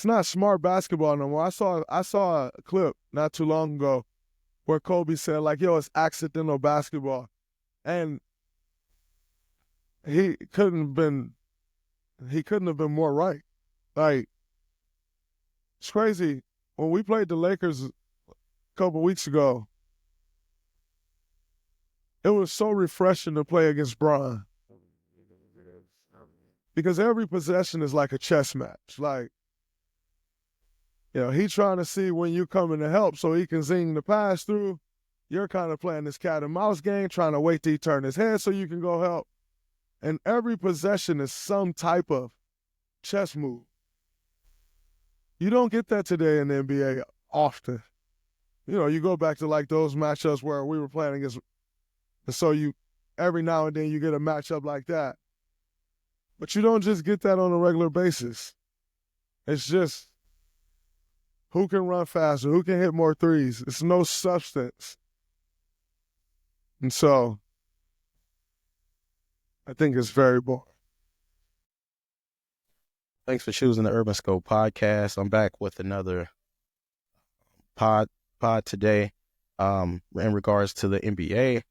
It's not smart basketball no more. I saw a clip not too long ago where Kobe said, like, yo, it's accidental basketball. And he couldn't have been more right. Like, it's crazy. When we played the Lakers a couple weeks ago, it was so refreshing to play against Bron because every possession is like a chess match. Like, he trying to see when you coming to help so he can zing the pass through. You're kind of playing this cat and mouse game, trying to wait till he turn his head so you can go help. And every possession is some type of chess move. You don't get that today in the NBA often. You go back to like those matchups where we were playing against, and so every now and then you get a matchup like that. But you don't just get that on a regular basis. It's just who can run faster, who can hit more threes. It's no substance. And so I think it's very boring. Thanks for choosing the Urban Scope podcast. I'm back with another pod today in regards to the NBA.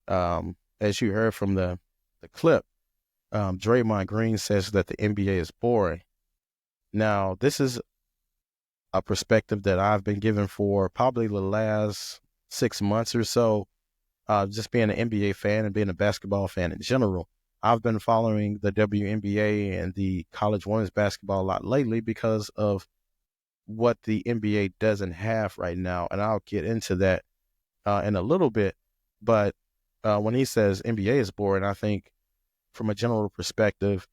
As you heard from the clip, Draymond Green says that the NBA is boring. Now, this is a perspective that I've been given for probably the last 6 months or so, just being an NBA fan and being a basketball fan in general. I've been following the WNBA and the college women's basketball a lot lately because of what the NBA doesn't have right now, and I'll get into that in a little bit. But when he says NBA is boring, I think from a general perspective,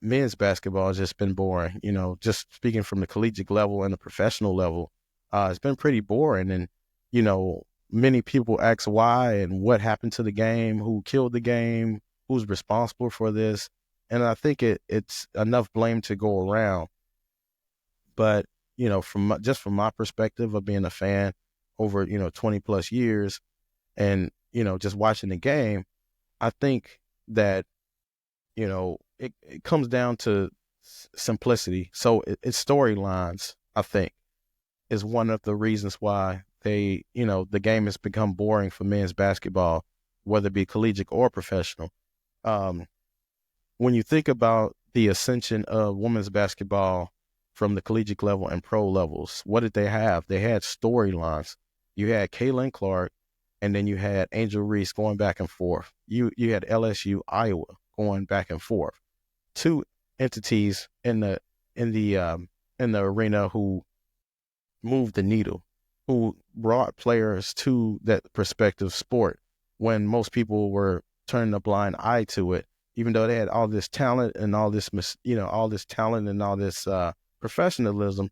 men's basketball has just been boring. Just speaking from the collegiate level and the professional level, it's been pretty boring. And, many people ask why and what happened to the game, who killed the game, who's responsible for this. And I think it's enough blame to go around. But, from my perspective of being a fan over, 20 plus years and, just watching the game, I think that, it comes down to simplicity. So it's storylines, I think, is one of the reasons why the game has become boring for men's basketball, whether it be collegiate or professional. When you think about the ascension of women's basketball from the collegiate level and pro levels, what did they have? They had storylines. You had Kaylin Clark, and then you had Angel Reese going back and forth. You had LSU, Iowa going back and forth. Two entities in the arena who moved the needle, who brought players to that prospective sport when most people were turning a blind eye to it, even though they had all this talent and all this professionalism.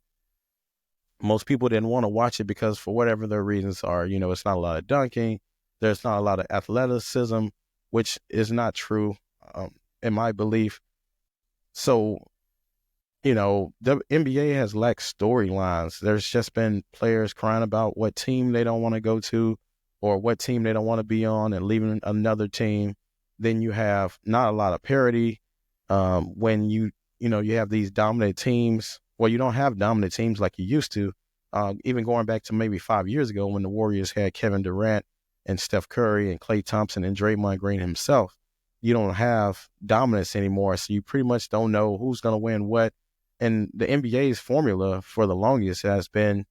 Most people didn't want to watch it because for whatever their reasons are, it's not a lot of dunking. There's not a lot of athleticism, which is not true in my belief. So, the NBA has lacked storylines. There's just been players crying about what team they don't want to go to or what team they don't want to be on and leaving another team. Then you have not a lot of parity. When you have these dominant teams. Well, you don't have dominant teams like you used to. Even going back to maybe 5 years ago when the Warriors had Kevin Durant and Steph Curry and Klay Thompson and Draymond Green himself. You don't have dominance anymore, so you pretty much don't know who's going to win what. And the NBA's formula for the longest has been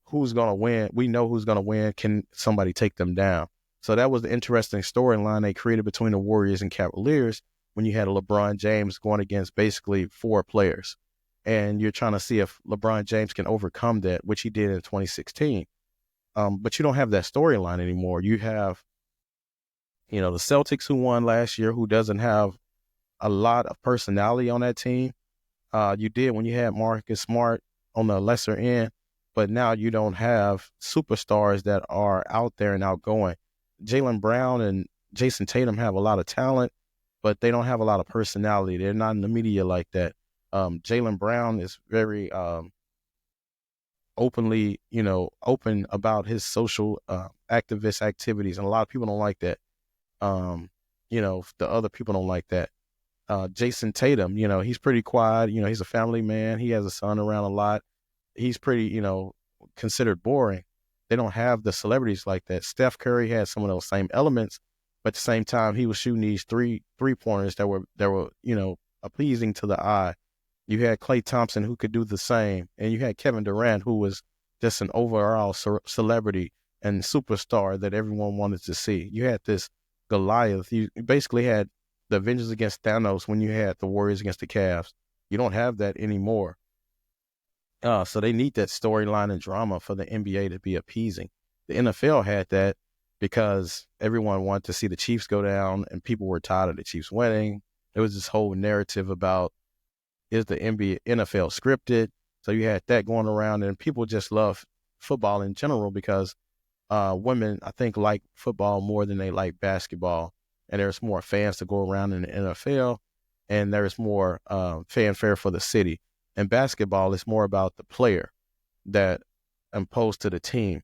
who's going to win. We know who's going to win. Can somebody take them down? So that was the interesting storyline they created between the Warriors and Cavaliers when you had LeBron James going against basically 4 players. And you're trying to see if LeBron James can overcome that, which he did in 2016. But you don't have that storyline anymore. You have, the Celtics who won last year, who doesn't have a lot of personality on that team. You did when you had Marcus Smart on the lesser end, but now you don't have superstars that are out there and outgoing. Jaylen Brown and Jason Tatum have a lot of talent, but they don't have a lot of personality. They're not in the media like that. Jaylen Brown is very openly, open about his social activist activities, and a lot of people don't like that. The other people don't like that. Jason Tatum, he's pretty quiet. He's a family man. He has a son around a lot. He's pretty, considered boring. They don't have the celebrities like that. Steph Curry had some of those same elements, but at the same time, he was shooting these three pointers that were pleasing to the eye. You had Klay Thompson who could do the same, and you had Kevin Durant who was just an overall celebrity and superstar that everyone wanted to see. You had this Goliath. You basically had the Avengers against Thanos when you had the Warriors against the Cavs. You don't have that anymore. So they need that storyline and drama for the NBA to be appeasing. The NFL had that because everyone wanted to see the Chiefs go down and people were tired of the Chiefs winning. There was this whole narrative about, is the NFL scripted? So you had that going around, and people just love football in general because women, I think, like football more than they like basketball. And there's more fans to go around in the NFL, and there's more fanfare for the city. And basketball is more about the player that opposed to the team,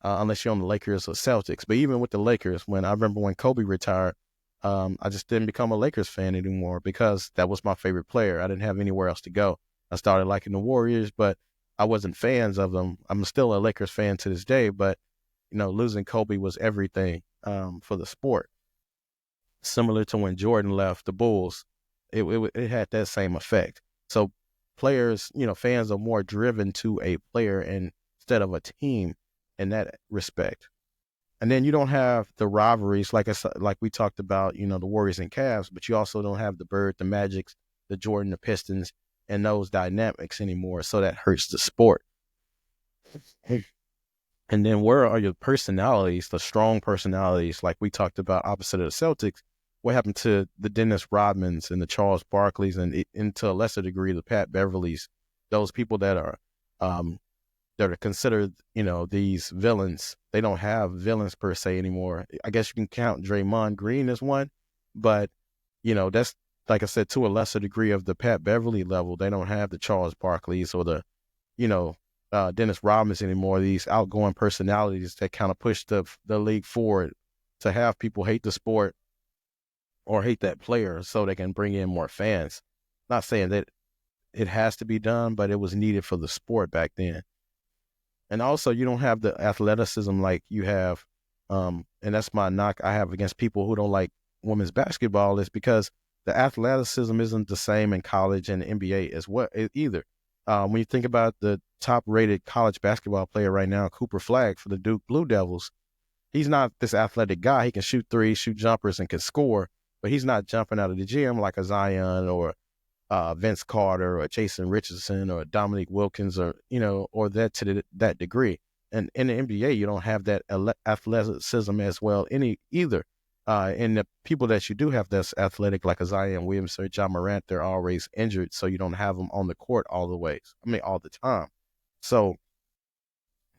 unless you're on the Lakers or Celtics. But even with the Lakers, I remember when Kobe retired, I just didn't become a Lakers fan anymore because that was my favorite player. I didn't have anywhere else to go. I started liking the Warriors, but I wasn't fans of them. I'm still a Lakers fan to this day, but losing Kobe was everything for the sport. Similar to when Jordan left the Bulls, it had that same effect. So players, fans are more driven to a player instead of a team in that respect. And then you don't have the rivalries like we talked about, the Warriors and Cavs, but you also don't have the Bird, the Magics, the Jordan, the Pistons, and those dynamics anymore. So that hurts the sport. And then where are your personalities, the strong personalities, like we talked about opposite of the Celtics? What happened to the Dennis Rodmans and the Charles Barkleys and to a lesser degree, the Pat Beverleys, those people that are considered, these villains? They don't have villains per se anymore. I guess you can count Draymond Green as one, but, that's, like I said, to a lesser degree of the Pat Beverley level. They don't have the Charles Barkleys or the, Dennis Rodmans anymore, these outgoing personalities that kind of push the league forward to have people hate the sport or hate that player so they can bring in more fans. Not saying that it has to be done, but it was needed for the sport back then. And also, you don't have the athleticism like you have, and that's my knock I have against people who don't like women's basketball, is because the athleticism isn't the same in college and the NBA as well either. When you think about the top-rated college basketball player right now, Cooper Flagg for the Duke Blue Devils, he's not this athletic guy. He can shoot threes, shoot jumpers, and can score, but he's not jumping out of the gym like a Zion or Vince Carter or Jason Richardson or Dominique Wilkins or that to that degree. And in the NBA, you don't have that athleticism as well either. And the people that you do have that's athletic, like a Zion Williams or John Morant, they're always injured, so you don't have them on the court all the time. So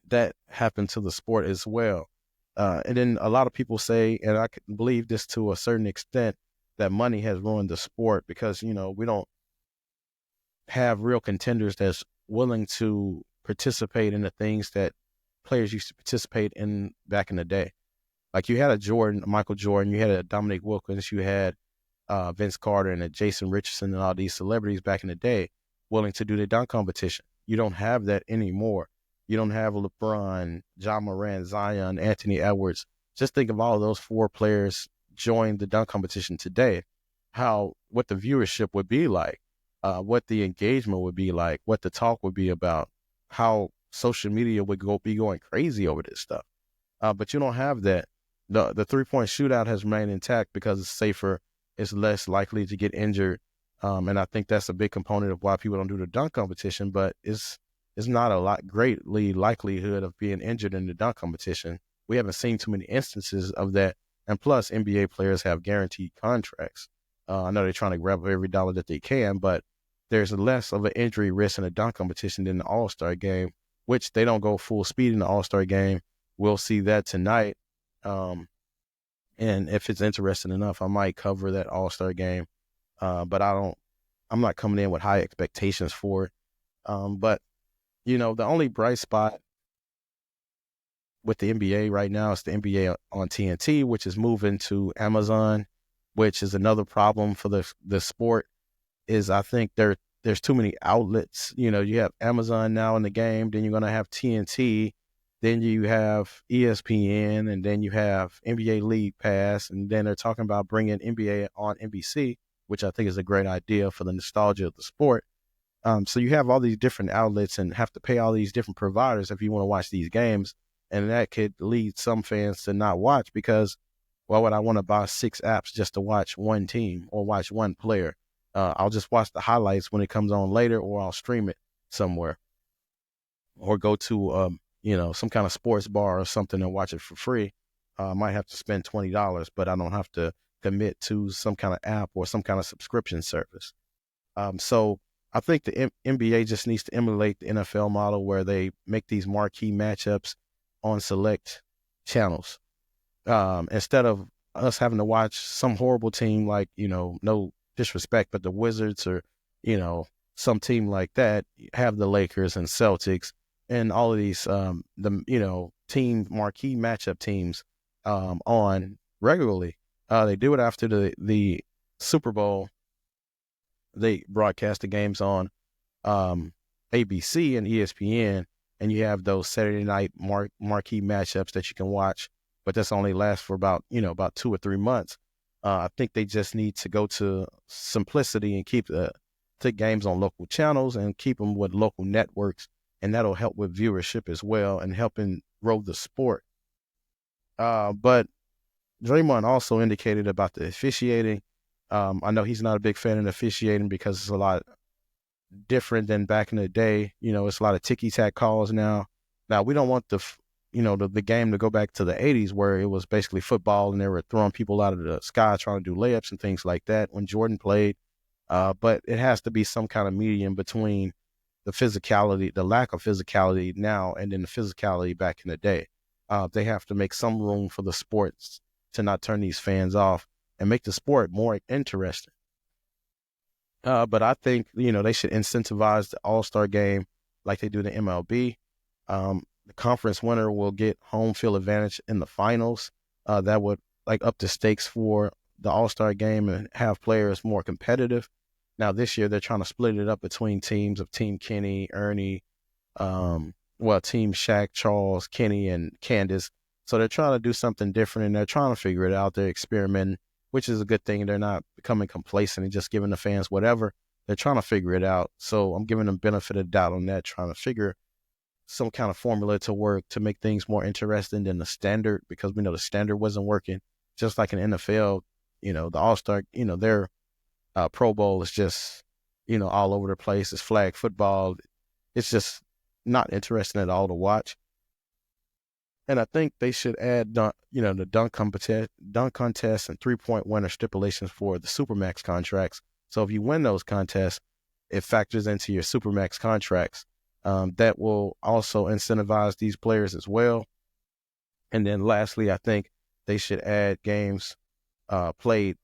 that happened to the sport as well. And then a lot of people say, and I can believe this to a certain extent, that money has ruined the sport because, we don't have real contenders that's willing to participate in the things that players used to participate in back in the day. Like you had a Michael Jordan, you had a Dominique Wilkins, you had Vince Carter and a Jason Richardson and all these celebrities back in the day willing to do the dunk competition. You don't have that anymore. You don't have LeBron, John Morant, Zion, Anthony Edwards. Just think of all of those four players join the dunk competition today, what the viewership would be like, what the engagement would be like, what the talk would be about, how social media would be going crazy over this stuff. But you don't have that. The 3-point shootout has remained intact because it's safer, it's less likely to get injured, and I think that's a big component of why people don't do the dunk competition. But it's not a greatly likelihood of being injured in the dunk competition. We haven't seen too many instances of that, and plus NBA players have guaranteed contracts. I know they're trying to grab every dollar that they can, but there's less of an injury risk in a dunk competition than the All-Star game, which they don't go full speed in the All-Star game. We'll see that tonight. And if it's interesting enough, I might cover that All-Star game. But I'm not coming in with high expectations for it. But, the only bright spot with the NBA right now is the NBA on TNT, which is moving to Amazon. which is another problem for the sport. Is I think there's too many outlets. You know, you have Amazon now in the game, then you're gonna have TNT, then you have ESPN, and then you have NBA League Pass, and then they're talking about bringing NBA on NBC, which I think is a great idea for the nostalgia of the sport. So you have all these different outlets and have to pay all these different providers if you want to watch these games, and that could lead some fans to not watch because why would I want to buy 6 apps just to watch one team or watch one player? I'll just watch the highlights when it comes on later, or I'll stream it somewhere, or go to some kind of sports bar or something and watch it for free. I might have to spend $20, but I don't have to commit to some kind of app or some kind of subscription service. So I think the NBA just needs to emulate the NFL model where they make these marquee matchups on select channels. Instead of us having to watch some horrible team like, no disrespect, but the Wizards or, some team like that, have the Lakers and Celtics and all of these, team marquee matchup teams on regularly. They do it after the Super Bowl. They broadcast the games on ABC and ESPN, and you have those Saturday night marquee matchups that you can watch, but that's only lasts for about 2 or 3 months. I think they just need to go to simplicity and keep the games on local channels and keep them with local networks, and that'll help with viewership as well and helping grow the sport. But Draymond also indicated about the officiating. I know he's not a big fan of officiating because it's a lot different than back in the day. It's a lot of ticky-tack calls now. Now, we don't want the game to go back to the 80s where it was basically football and they were throwing people out of the sky trying to do layups and things like that when Jordan played. But it has to be some kind of medium between the physicality, the lack of physicality now, and then the physicality back in the day. They have to make some room for the sports to not turn these fans off and make the sport more interesting. But I think, they should incentivize the All-Star game like they do the MLB. The conference winner will get home field advantage in the finals. That would up the stakes for the All-Star game and have players more competitive. Now this year they're trying to split it up between teams of Team Kenny, Ernie, Team Shaq, Charles, Kenny, and Candace. So they're trying to do something different and they're trying to figure it out. They're experimenting, which is a good thing. They're not becoming complacent and just giving the fans whatever. They're trying to figure it out. So I'm giving them benefit of the doubt on that, trying to figure some kind of formula to work to make things more interesting than the standard, because we know the standard wasn't working. Just like in NFL, the All-Star, their Pro Bowl is just, all over the place. It's flag football. It's just not interesting at all to watch. And I think they should add, the dunk contest and 3-point winner stipulations for the Supermax contracts. So if you win those contests, it factors into your Supermax contracts. That will also incentivize these players as well. And then lastly, I think they should add games played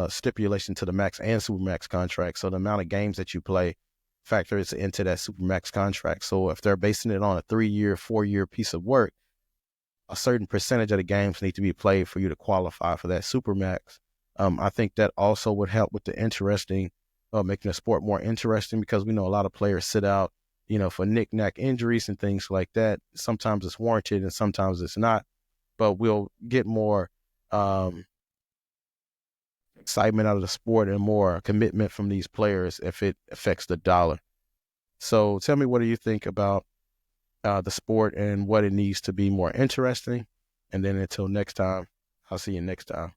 stipulation to the Max and Supermax contract. So the amount of games that you play factors into that Supermax contract. So if they're basing it on a 3-year, 4-year piece of work, a certain percentage of the games need to be played for you to qualify for that Supermax. I think that also would help with the making the sport more interesting, because we know a lot of players sit out, for knick-knack injuries and things like that. Sometimes it's warranted and sometimes it's not, but we'll get more excitement out of the sport and more commitment from these players if it affects the dollar. So tell me, what do you think about the sport and what it needs to be more interesting? And then until next time, I'll see you next time.